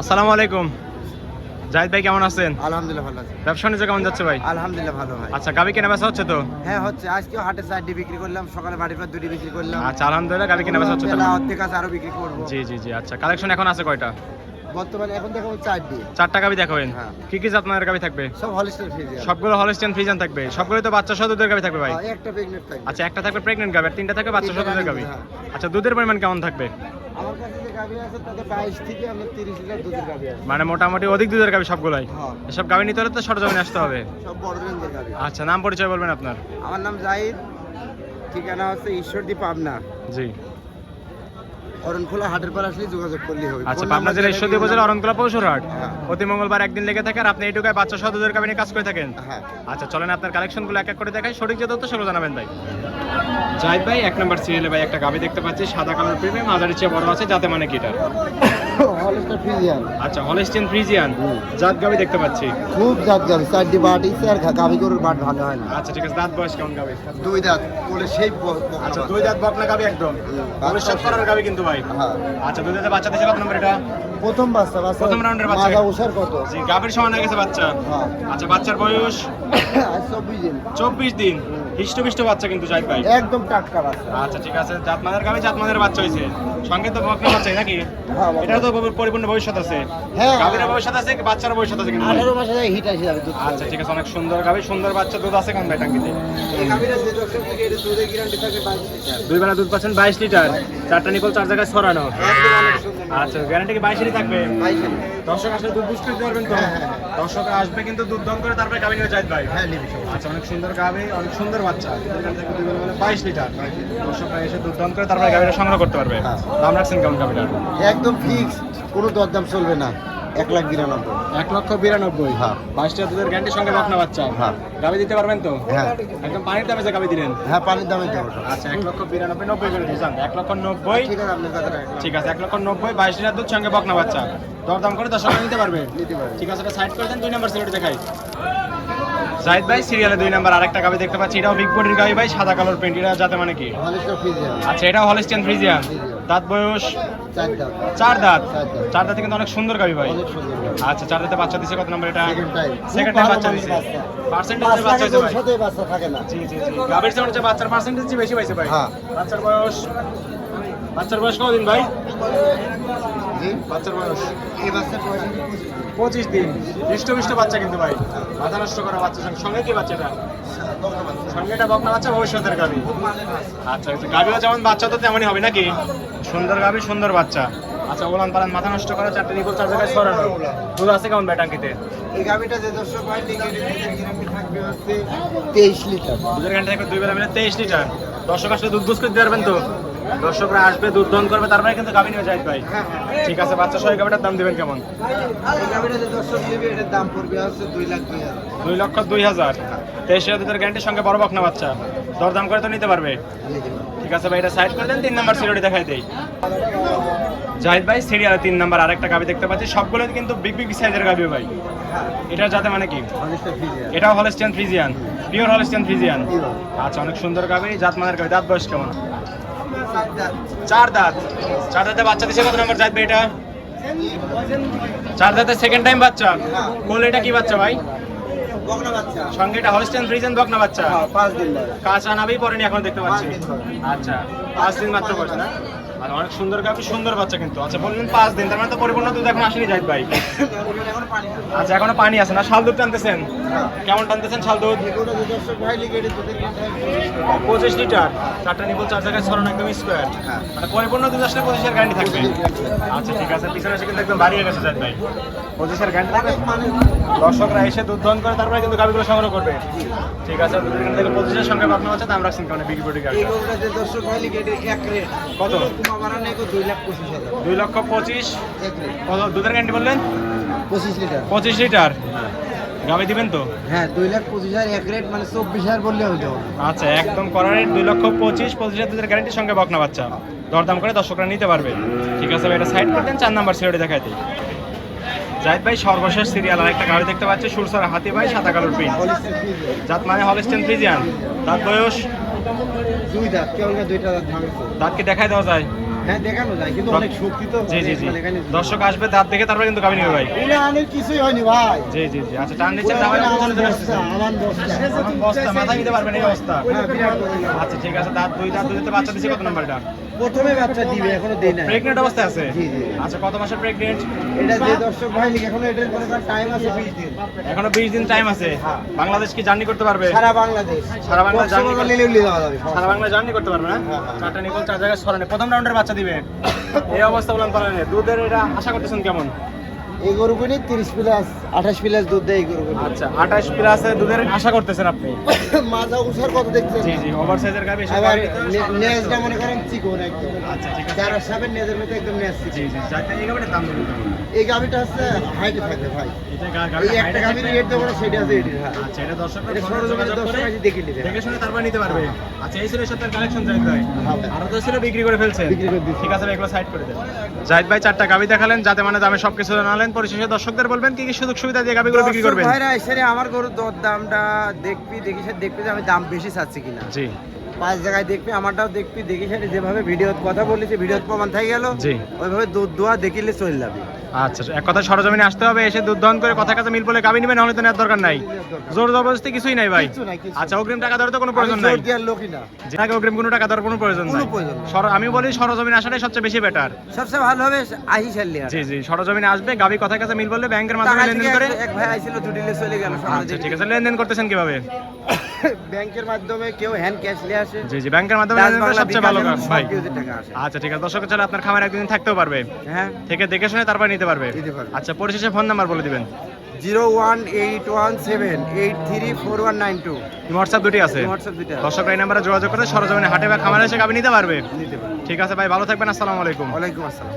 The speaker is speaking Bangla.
আসসালামু আলাইকুম। জাহিদ ভাই কেমন আছেন? আলহামদুলিল্লাহ ভালো আছি। ব্যবসা বাণিজ্য কেমন যাচ্ছে ভাই? আলহামদুলিল্লাহ ভালো ভাই। আচ্ছা, গাবি কেনা বেচা হচ্ছে তো? হ্যাঁ হচ্ছে, আজকেও হাটে 4টি বিক্রি করলাম, সকালে বাড়ির পর 2টি বিক্রি করলাম। আচ্ছা, আলহামদুলিল্লাহ গাবি কেনা বেচা হচ্ছে তো? বেলা অর্ধেক আছে, আরো বিক্রি করব। জি জি জি। আচ্ছা, কালেকশন এখন আছে কয়টা? বর্তমানে এখন দেখাবো 4টি। 4টা গাবি দেখাবেন। হ্যাঁ। কি কি জাত মানের গাবি থাকবে? সব হলিস্টার ফ্রিজিয়ান। সবগুলো হলস্টিয়ান ফ্রিজিয়ান থাকবে। সবগুলো তো বাচ্চা সহ দুধের গাবি থাকবে ভাই? একটা প্রেগনেন্ট থাকবে। আচ্ছা, একটা থাকবে প্রেগন্যান্ট গাবি আর 3টা থাকবে বাচ্চা সহ দুধের গাবি। হ্যাঁ। আচ্ছা, দুধের পরিমাণ কেমন থাকবে? আমার কাছে যে গাভী আছে তাতে 22 থেকে আমরা 30 লিটার দুধের গাভী আছে। মানে মোটামুটি অধিক দুধের গাবি সবগুলাই। হ্যাঁ। এসব গাবি নিতে হলে তো সরজমিনে আসতে হবে। সব বড় রেঞ্জের গাভী। আচ্ছা, নাম পরিচয় বলবেন আপনার? আমার নাম জাহিদ, ঠিকানা হচ্ছে ঈশ্বরদী, পাবনা। জি। অরণখোলা হাটের পর আসলে যোগাযোগ করলেই হবে। আচ্ছা, পাবনা জেলার ঈশ্বরদী উপজেলা অরণখোলা পৌরহাট। হ্যাঁ। প্রতি মঙ্গলবার একদিন লেগে থাকে আর আপনি এইটুকায় বাচ্চা সহ দুধের গাবি নিয়ে কাজ করে থাকেন? হ্যাঁ। আচ্ছা, চলেন আপনার কালেকশনগুলো এক এক করে দেখাই, সঠিক যে তথ্য সেগুলো জানাবেন ভাই। জাহিদ ভাই, 1 নম্বর সিরিয়ালে ভাই একটা গাবি দেখতে পাচ্ছি, সাদা কালার প্রিমিয়াম, মাঝারি চেয়ে বড় আছে, যাতে মানে কিটা? হলিস্টার ফ্রিজিয়ান। আচ্ছা, হলস্টিয়ান ফ্রিজিয়ান জাত গাবি দেখতে পাচ্ছি। খুব জাত গাভী, 4টি বাট ইচ্ছে আর গাভী গরুর বাট ভালো হয় না। আচ্ছা, ঠিক আছে। দাঁত বয়স কেমন গাবি? 2 দাঁত বলে সেই আচ্ছা, 2 দাঁত বকনা গাবি একদম ভবিষ্যৎ করার গাবি কিন্তু ভাই। হ্যাঁ। আচ্ছা, 2 দাঁতে বাচ্চা দিছে কত নম্বর এটা? প্রথম বাচ্চা প্রথম রাউন্ডের বাচ্চা। মাজা উসার কত? জি, গাবির সমান হয়ে গেছে বাচ্চা। হ্যাঁ। আচ্ছা, বাচ্চার বয়স আজ 24 দিন। 24 দিন। হিষ্টপিষ্ট বাচ্চা কিন্তু জাহিদ ভাই। একদম টাটকা বাচ্চা। আচ্ছা, ঠিক আছে। জাতমানের গাবি, জাতমানের বাচ্চা হয়েছে, সঙ্গে তো বকনা বাচ্চাই নাকি? হ্যাঁ, এটার তো পরিপূর্ণ ভবিষ্যৎ আছে। হ্যাঁ। গাবির ভবিষ্যৎ আছে, বাচ্চার ভবিষ্যৎ আছে কিন্তু। 18 মাসে যায় হিট আসে যাবে দুধ। আচ্ছা, ঠিক আছে। অনেক সুন্দর গাবি, সুন্দর বাচ্চা, দুধ আছে কোন ভাই টাঙ্কিতে? এই গাভীটা যে দর্শক থেকে এটা দুধের গ্যারান্টি থাকে 22 লিটার। 2 বেলা দুধ পাচ্ছেন 22 লিটার, 4টা নিকল 4 জায়গায় ছড়ানো। একদম অনেক সুন্দর। আচ্ছা, গ্যারান্টি কি 22 থাকবে? 22 দর্শক আসলে দুধ বুঝতে দিতে পারবেন তো? হ্যাঁ, হ্যাঁ, হ্যাঁ। দর্শক আসবে কিন্তু দুধ দম করে তারপরে গাবি নিয়ে জাহিদ ভাই। হ্যাঁ, নিবি সব। আচ্ছা, অনেক সুন্দর গাবি, অনেক সুন্দর বাচ্চা। এখান থেকে 2 বেলা মানে 22 লিটার। দর্শকরা এসে দুধ দম করে তারপরে গাবিটা সংগ্রহ করতে পারবে। হ্যাঁ। দাম রাখছেন কেমন গাবিটার? একদম ফিক্স, কোনো দরদাম চলবে না। 1,92,000। 1,92,000। হ্যাঁ। 22টা দুধের গ্যারান্টির সঙ্গে বকনা বাচ্চা। হ্যাঁ। গাবি দিতে পারবেন তো? হ্যাঁ। একদম পানির দামে যে গাবি দিলেন? হ্যাঁ, পানির দামে দেবো সব। আচ্ছা, 1,92,000 90 করে দিয়েছেন। 1,90,000। ঠিক আছে, আপনার কথাটা ঠিক আছে, 1,90,000 22 লিটার দুধ সঙ্গে বকনা বাচ্চা। দরদাম করে দর্শকরা নিতে পারবে? নিতে পারবে। ঠিক আছে, এটা সাইড করে দেন। 2 নম্বর সিরিয়ালটা দেখাই। জাহিদ ভাই, সিরিয়ালে 2 নম্বর আরেকটা গাবি দেখতে পাচ্ছি, এটাও বিগ বডির গাবি ভাই, সাদা কালার প্রিন্ট। এটা যাতে মানে কি? হলিস্টার ফ্রিজিয়ান। আচ্ছা, এটাও হলস্টিয়ান ফ্রিজিয়ান। দাঁত বয়স 4 দাঁত। 4 দাঁত। 4 দাঁত। 4 দাঁতে কিন্তু অনেক সুন্দর গাবি ভাই। অনেক সুন্দর গাভী। আচ্ছা, 4 দাঁতে বাচ্চা দিছে কত নম্বর এটা? Second time. সেকেন্ড টাইম বাচ্চা দিছে। পার্সেন্টেজে বাচ্চা হয়েছে ভাই। সাথে বাচ্চা থাকে না। জি জি জি। গাবির চেয়ে হচ্ছে বাচ্চার পার্সেন্টেজ বেশি পাইছে ভাই। হ্যাঁ। বাচ্চার বয়স কতদিন ভাই? জি। বাচ্চার বয়স এই বাচ্চার বয়স 25 দিন। হৃষ্টপুষ্ট বাচ্চা কিন্তু ভাই, মাথা নষ্ট করা বাচ্চা। সঙ্গে কি বাচ্চাটা? সঙ্গে এটা বকনা বাচ্চা, ভবিষ্যতের গাবি। আচ্ছা আচ্ছা, গাবিও যেমন বাচ্চা তো তেমনই হবে নাকি? সুন্দর গাবি, সুন্দর বাচ্চা। আচ্ছা, ওলান পালান মাথা নষ্ট করা, 4টে নিকল 4 জায়গায় ছড়ানো। দুধ আছে কেমন ভাই টাঙ্কিতে? এই গাভীটা যে দর্শক ভাই লিখে থাকবে হচ্ছে 23 লিটার। দুধের ঘন্টা থেকে 2 বেলা মিলে 23 লিটার। দর্শক আসলে দুধ বুঝ করে দিতে পারবেন তো? দর্শকরা আসবে, দুধ দহন করবে, তারপরে কিন্তু গাবি নিয়ে জাহিদ ভাই। ঠিক আছে, বাচ্চা সহ গাবিটার দাম দিবেন কেমন? এই গাভীটা যে দর্শক নেবে এটার দাম পড়বে হচ্ছে 2,02,000। 2,02,000। 23 দুধের গ্যারান্টির সঙ্গে বড় বকনা বাচ্চা। দরদাম করে তো নিতে পারবে? ঠিক আছে ভাই, এটা সাইড করে দেন। 3 নাম্বার সিরিয়ালটি দেখাই দেই। জাহিদ ভাই, সিরিয়ালে 3 নাম্বার আরেকটা গাবি দেখতে পাচ্ছি, সবগুলো কিন্তু বিগ বিগ সাইজের গাবি ভাই। এটা যাতে মানে কি? হলিস্টার ফ্রিজিয়ান। এটাও Holstein Friesian, pure Holstein Friesian. আচ্ছা, অনেক সুন্দর গাবি, জাত মানের গাবি। দাঁত বয়স কেমন? 4 দাঁত। 4 দাঁত। 4 দাঁতে বাচ্চা দিছে কত নম্বর জাহিদ ভাই এটা? 4 দাঁতে সেকেন্ড টাইম বাচ্চা। কোলে এটা কি বাচ্চা ভাই? বকনা বাচ্চা। সঙ্গে এটা হলস্টিয়ান ফ্রিজিয়ান বকনা বাচ্চা। হ্যাঁ, 5 দিন লাগে। কাঁচা নাবেই পরেনি এখন দেখতে পাচ্ছি। 5 দিন পরে। আচ্ছা, 5 দিন মাত্র বয়স না? আর অনেক সুন্দর গাবি, সুন্দর বাচ্চা কিন্তু। আচ্ছা, বললেন 5 দিন, তার মানে তো পরিপূর্ণ দুধ এখন আসেনি জাহিদ ভাই। এখন পানি আছে। আচ্ছা, এখনো পানি আছে না? শাল দুধ টানতেছেন? হ্যাঁ। কেমন টানতেছেন শাল দুধ? এগুলো যে দর্শক ভাই লিখে এটা দুধের গ্যারান্টি 25 লিটার। 4টা নিকল 4 জায়গায় ছড়ানো, একদম স্কোয়ার। হ্যাঁ। মানে পরিপূর্ণ দুধ আসলে 25-এর গ্যারান্টি থাকবে। আচ্ছা, ঠিক আছে। পিছনে এসে কিন্তু একদম বাড়িয়ে গেছে জাহিদ ভাই। 25-এর গ্যারান্টি থাকবে। দর্শকরা এসে দুধ দহন করে তারপরে কিন্তু গাবিগুলো সংগ্রহ করবে। ঠিক আছে, দুধের গ্যারান্টি থেকে 25-এর সঙ্গে বাকনা হচ্ছে। দাম রাখছেন কেমন বিগ বডি গাবি? এগুলো যে দর্শক ভাই লিখে এটা এক রেট। কত? তোমার বাড়ানো 2,25,000। 2,25,000। এক রেট। কত দুধের গ্যারান্টি বললেন? 25 লিটার। 25 লিটার। গাবি দিবেন তো? হ্যাঁ, 2,25,000 এক রেট, মানে 24,000 বললে হতো। আচ্ছা, একদম করার রেট 2,25,000 দুধের গ্যারান্টির সঙ্গে বকনা বাচ্চা। দরদাম করে দর্শকরা নিতে পারবে। ঠিক আছে ভাই, এটা সাইড করে দেন। 4 নাম্বার সিরিয়ালটি দেখাই দিই। জাহিদ ভাই, সর্বশেষ সিরিয়াল আরেকটা গাড়ি দেখতে পাচ্ছি, সুরসার হাতি ভাই, সাদা কালোর প্রিন্ট। হলিস্টার ফ্রিজিয়ান। জাত মানে হলস্টিয়ান ফ্রিজিয়ান। দাঁত বয়স 2 দাঁত, কেবল না 2টা দাঁত ভাঙছে। দাঁত কি দেখাই দেওয়া যায়? হ্যাঁ দেখানো যায় কিন্তু অনেক শক্তি তো জি জি জি দেখানো যায়। দর্শক আসবে দাঁত দেখে তারপরে কিন্তু গাভী নেবে ভাই এটা অনেক কিছুই হয়নি ভাই জি জি জি আচ্ছা টান দিচ্ছেন দাম আমার বস্তা মাথা নিতে পারবেন এই অবস্থা হ্যাঁ, বিরাট বড়। আচ্ছা ঠিক আছে দাঁত দুই দাঁত দুইতে বাচ্চা দিছে কত নাম্বার এটা প্রথমে বাচ্চা দিবে এখনো দেই নাই প্রেগনেন্ট অবস্থায় আছে জি, জি। আচ্ছা কত মাসের প্রেগনেন্ট এটা যে দর্শক ভাই লিখে এখনো এটার কোনো টাইম আছে 20 দিন এখনো 20 দিন টাইম আছে বাংলাদেশ কি জার্নি করতে পারবে সারা বাংলাদেশ সারা বাংলা জার্নি কক্সবাজার নিলেও নিয়ে যাওয়া যাবে সারা বাংলা জার্নি করতে পারবে না চারটা নিকল চার জায়গায় সরানে প্রথম রাউন্ডের বাচ্চা দিবে এই অবস্থা বলেন পারেন দুধের এটা আশা করতেছেন কেমন এই গরুগুলি 30 প্লাস 28 প্লাস দুধ দেয় এই গরুগুলি আচ্ছা 28 প্লাসে দুধের আশা করতেছেন আপনি মাজা উসার কত দেখছেন জি জি ওভার সাইজের গাবি আবার নেজটা মনে করেন চিকন একদম আচ্ছা ঠিক আছে চার সাবের নেজের মতো একদম নেজ জি জি যাতে এই গাবিটার দাম বলুন কেমন? এই গাবিটা হচ্ছে হাইটে থাকে ভাই এটা এই গাবিটা একটা গাবির রেট দেবো না সেটা আছে এটির হ্যাঁ আচ্ছা এটা দর্শকরা এটা ফোনে সরজমিনে যোগাযোগ দর্শক করে আছে দেখে নিবে দেখে শুনে তারপর নিতে পারবে আচ্ছা এই ছিল সপ্তাহের কালেকশন জাহিদ ভাই হ্যাঁ। আরো তো ছিল বিক্রি করে ফেলছেন বিক্রি করে দিচ্ছি। ঠিক আছে ভাই এগুলো সাইড করে দেন জাহিদ ভাই চারটা গাবি দেখালেন যাতে মানে দামে সবকিছু জানালেন পরিশেষে দর্শকদের বলবেন কি কি সুযোগ সুবিধা দিয়ে গাবিগুলো বিক্রি করবেন ভাইরা এসে আমার গরুর দামটা দেখবি দেখি সে দেখবি যে আমি দাম বেশি চাচ্ছি কিনা জি 5 জায়গায় দেখবি আমারটাও দেখবি দেখি সে যেভাবে ভিডিওত কথা বলেছি ভিডিওত প্রমাণ থেকে গেল জি ওইভাবে দুধ দোয়া দেখিলে চলে যাবে আচ্ছা এক কথা সরজমিনে আসতে হবে এসে দুধ দহন করে কথা কাছে মিল বলে গাবি নেবেন নাহলে তো নেওয়ার দরকার নাই জোর জবরদস্তি কিছুই নাই ভাই কিছু নাই, কিছু আচ্ছা অগ্রিম টাকা দেওয়ার তো কোনো প্রয়োজন নাই জোর দেওয়ার লোকই না যেটাকে অগ্রিম কোনো টাকা দেওয়ার কোনো প্রয়োজন কোনো নাই প্রয়োজন নাই। আমি বলি সরজমিনে আসাটাই সবচেয়ে বেশি বেটার সবচেয়ে ভালো হবে আহি সাল্লি আর জি জি সরজমিনে আসবে গাবি কথা কাছে মিল বললে ব্যাংকের মাধ্যমে টাকা লেনদেন থেকে করে এক ভাই আইছিল জুডিলে চলে গেল আচ্ছা ঠিক আছে লেনদেন করতেছেন কিভাবে ব্যাংকের মাধ্যমে কেউ হ্যান্ড ক্যাশ নিয়ে আসে জি জি ব্যাংকের মাধ্যমে ডাচ লেনদেন করে বাংলা সবচেয়ে ভালো কাজ বিকাশে ভাই 20,000 টাকা আসে আচ্ছা ঠিক আছে দর্শকের চলে আপনার খামার একদিন থাকতেও পারবে হ্যাঁ থেকে দেখে শুনে তারপর নিতে পারবে নিতে পারবে। আচ্ছা পরিশেষে ফোন নাম্বার বলে দিবেন 01817834192 হোয়াটসঅ্যাপ দুটি আছে হোয়াটসঅ্যাপ দুইটা দর্শকরা এই নাম্বারে যোগাযোগ করে সরজমিনে হাটে বা খামারে এসে গাবি নিতে পারবে নিতে পারবে ঠিক আছে ভাই ভালো থাকবেন আসসালামু আলাইকুম ওয়ালাইকুম আসসালাম